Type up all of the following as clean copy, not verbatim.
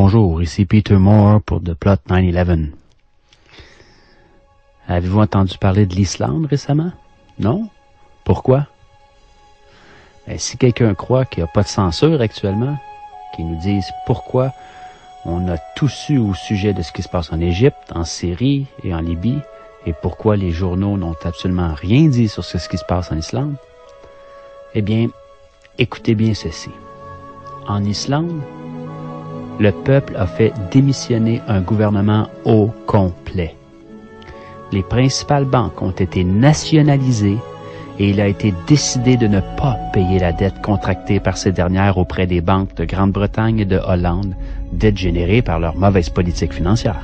Bonjour, ici Peter Moore pour The Plot 9/11. Avez-vous entendu parler de l'Islande récemment? Non? Pourquoi? Si quelqu'un croit qu'il n'y a pas de censure actuellement, qu'il nous dise pourquoi on a tout su au sujet de ce qui se passe en Égypte, en Syrie et en Libye, et pourquoi les journaux n'ont absolument rien dit sur ce qui se passe en Islande, eh bien, écoutez bien ceci. En Islande, le peuple a fait démissionner un gouvernement au complet. Les principales banques ont été nationalisées et il a été décidé de ne pas payer la dette contractée par ces dernières auprès des banques de Grande-Bretagne et de Hollande, dette générée par leur mauvaise politique financière.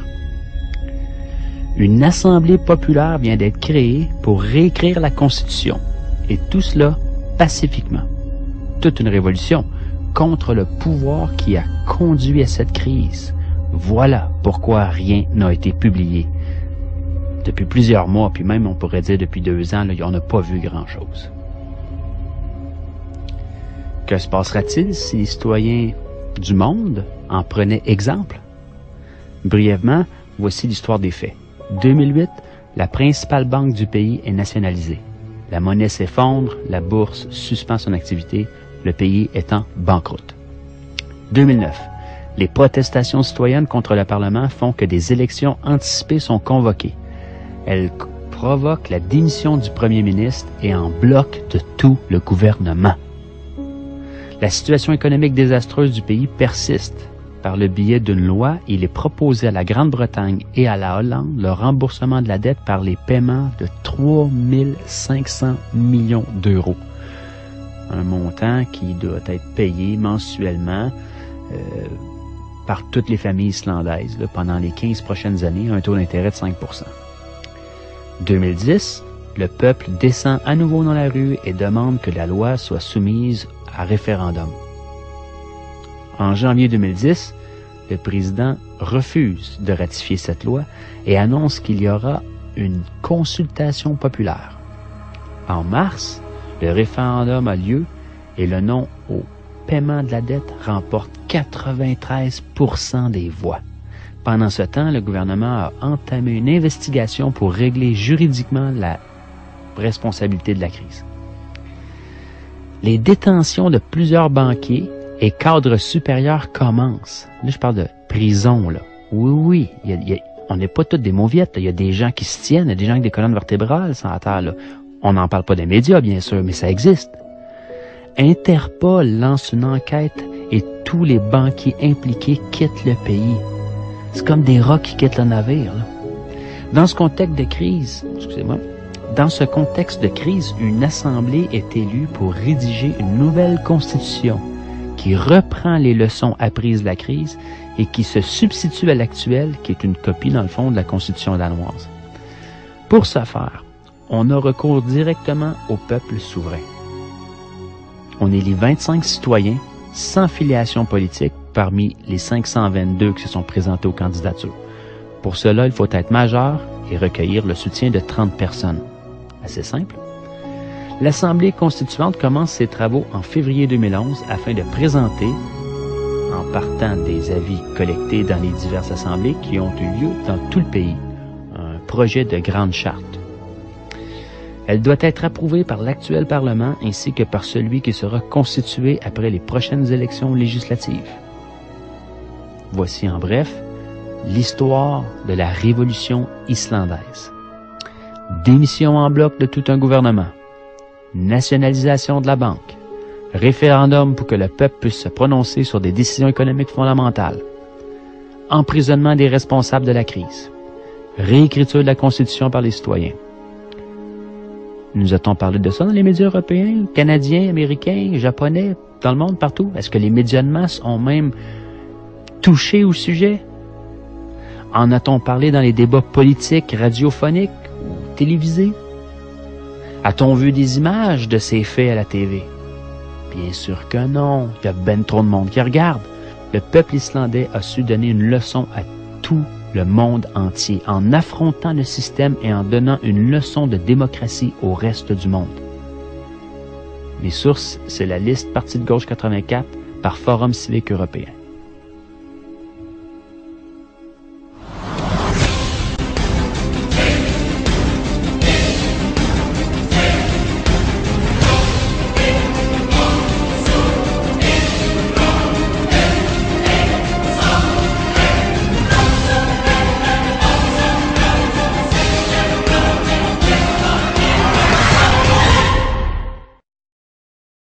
Une assemblée populaire vient d'être créée pour réécrire la Constitution, et tout cela pacifiquement. Toute une révolution contre le pouvoir qui a conduit à cette crise. Voilà pourquoi rien n'a été publié. Depuis plusieurs mois, puis même on pourrait dire depuis 2 ans, là, on n'a pas vu grand-chose. Que se passera-t-il si les citoyens du monde en prenaient exemple? Brièvement, voici l'histoire des faits. 2008, la principale banque du pays est nationalisée. La monnaie s'effondre, la bourse suspend son activité, le pays étant banqueroute. 2009, les protestations citoyennes contre le Parlement font que des élections anticipées sont convoquées. Elles provoquent la démission du premier ministre et en bloquent de tout le gouvernement. La situation économique désastreuse du pays persiste. Par le biais d'une loi, il est proposé à la Grande-Bretagne et à la Hollande le remboursement de la dette par les paiements de 3 500 millions d'euros. Un montant qui doit être payé mensuellement par toutes les familles islandaises pendant les 15 prochaines années à un taux d'intérêt de 5 %. 2010, le peuple descend à nouveau dans la rue et demande que la loi soit soumise à référendum. En janvier 2010, le président refuse de ratifier cette loi et annonce qu'il y aura une consultation populaire. En mars, le référendum a lieu et le non au paiement de la dette remporte 93% des voix. Pendant ce temps, le gouvernement a entamé une investigation pour régler juridiquement la responsabilité de la crise. Les détentions de plusieurs banquiers et cadres supérieurs commencent. Là, je parle de prison, là. Oui, on n'est pas tous des mauviettes. Il y a des gens qui se tiennent, il y a des gens avec des colonnes vertébrales sur la terre, là. On n'en parle pas des médias, bien sûr, mais ça existe. Interpol lance une enquête et tous les banquiers impliqués quittent le pays. C'est comme des rats qui quittent le navire, là. Dans ce contexte de crise, une assemblée est élue pour rédiger une nouvelle constitution qui reprend les leçons apprises de la crise et qui se substitue à l'actuelle, qui est une copie, dans le fond, de la constitution danoise. Pour ce faire, on a recours directement au peuple souverain. On élit 25 citoyens sans filiation politique parmi les 522 qui se sont présentés aux candidatures. Pour cela, il faut être majeur et recueillir le soutien de 30 personnes. Assez simple. L'Assemblée constituante commence ses travaux en février 2011 afin de présenter, en partant des avis collectés dans les diverses assemblées qui ont eu lieu dans tout le pays, un projet de grande charte. Elle doit être approuvée par l'actuel Parlement ainsi que par celui qui sera constitué après les prochaines élections législatives. Voici en bref l'histoire de la révolution islandaise. Démission en bloc de tout un gouvernement, nationalisation de la banque, référendum pour que le peuple puisse se prononcer sur des décisions économiques fondamentales, emprisonnement des responsables de la crise, réécriture de la Constitution par les citoyens. Nous a-t-on parlé de ça dans les médias européens, canadiens, américains, japonais, dans le monde, partout? Est-ce que les médias de masse ont même touché au sujet? En a-t-on parlé dans les débats politiques, radiophoniques ou télévisés? A-t-on vu des images de ces faits à la TV? Bien sûr que non. Il y a ben trop de monde qui regarde. Le peuple islandais a su donner une leçon à tout le monde entier, en affrontant le système et en donnant une leçon de démocratie au reste du monde. Mes sources, c'est la liste Parti de gauche 84 par Forum civique européen.